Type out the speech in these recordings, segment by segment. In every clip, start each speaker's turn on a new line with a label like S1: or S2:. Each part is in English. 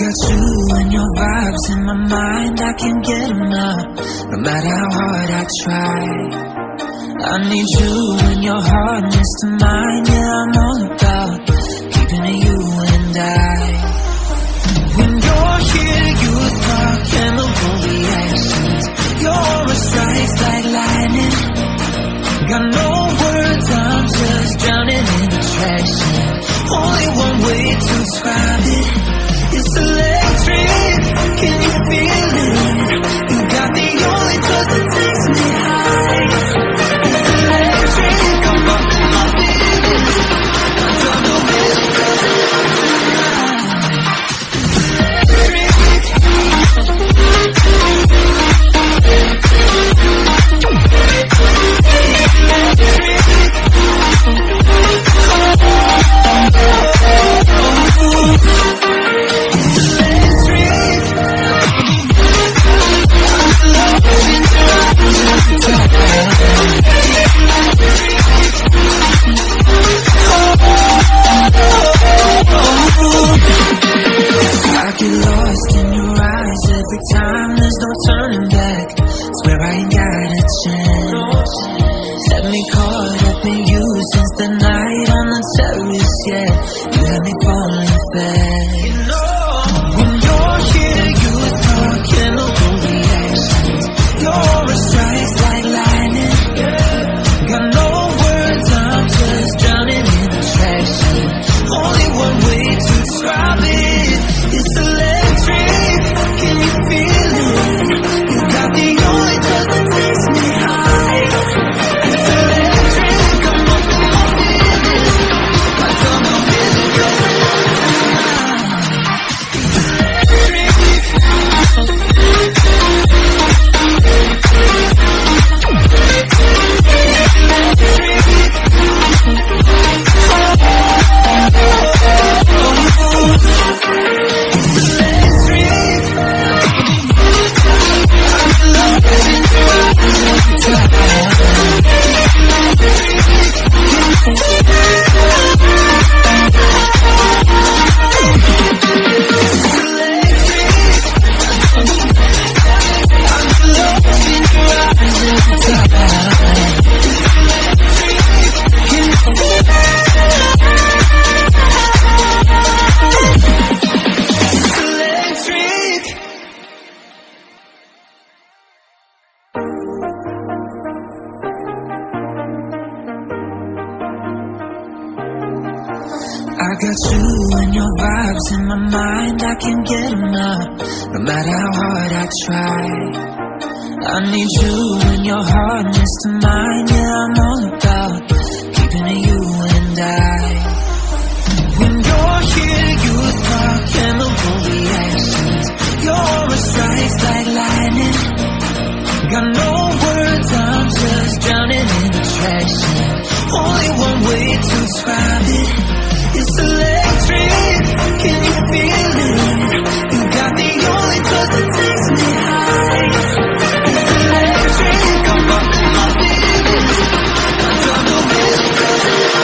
S1: got you and your vibes in my mind, I can't get enough, no matter how hard I try. I need you and your hardness to mine, yeah, I'm all about keeping it you and I. When you're here, you spark chemical reactions. Your aura strikes like lightning. Got no words, I'm just drowning in attraction. Only one way to describe it. It's electric, can you feel it? You got the only touch that takes me high. It's electric, I'm up in my feelings. I don't know where to go tonight. I get lost in your eyes every time, there's no turning back. Swear I ain't got a chance. Had me caught up in you since the night on the terrace, yeah. You had me falling fast. When you're here, you spark chemical reactions. Your aura strikes like lightning. Got no words, I'm just drowning in attraction. Only one way to describe it. It's electric, can you feel it? You got the only touch that takes me high. It's electric, I'm up in my feelings. I don't know where to go tonight. I got you and your vibes in my mind, I can't get enough, no matter how hard I try. I need you and your hardness to mine, yeah, I'm all about keeping it you and I. When you're here, you spark chemical reactions. Your aura strikes like lightning. Got no words, I'm just drowning in attraction. Only one way to describe it. It's electric, can you feel it? You got the only touch that takes me high. It's electric, I'm up in my feelings. I don't know where to go tonight.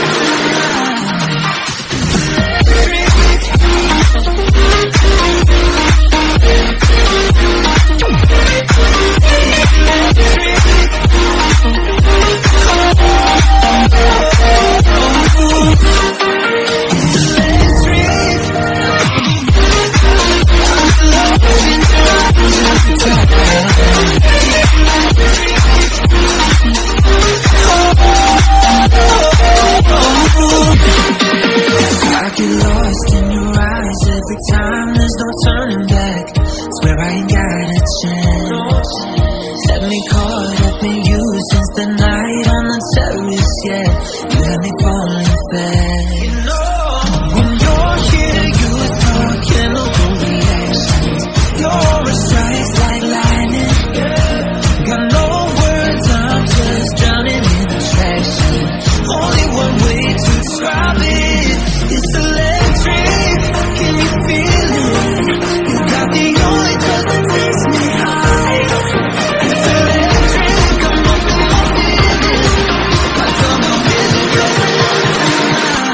S1: I get lost in your eyes every time, there's no turning back. Swear I ain't got a chance. Had me caught up in you since the night on the terrace, yeah. You had me falling fast. When you're here, you spark chemical reactions. Your aura strikes like lightning. Got no words, I'm just drowning in attraction. Only one way to describe it. It's electric, can you feel it? You got the only touch that takes me high. It's electric, I'm up in my feelings. I don't know where to go tonight.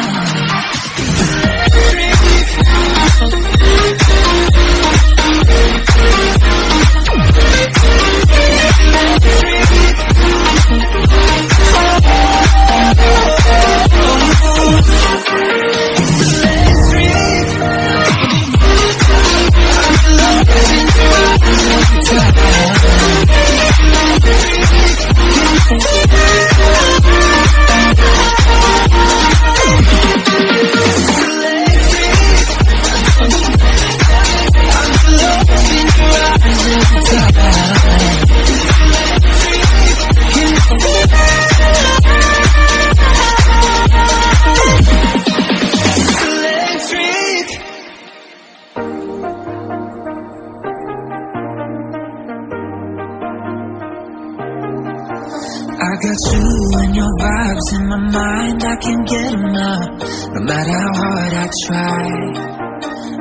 S1: vibes in my mind, I can't get enough. No matter how hard I try,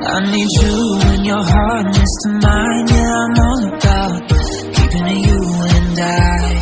S1: I need you and your hardness to mine. Yeah, I'm all about keeping it you and I.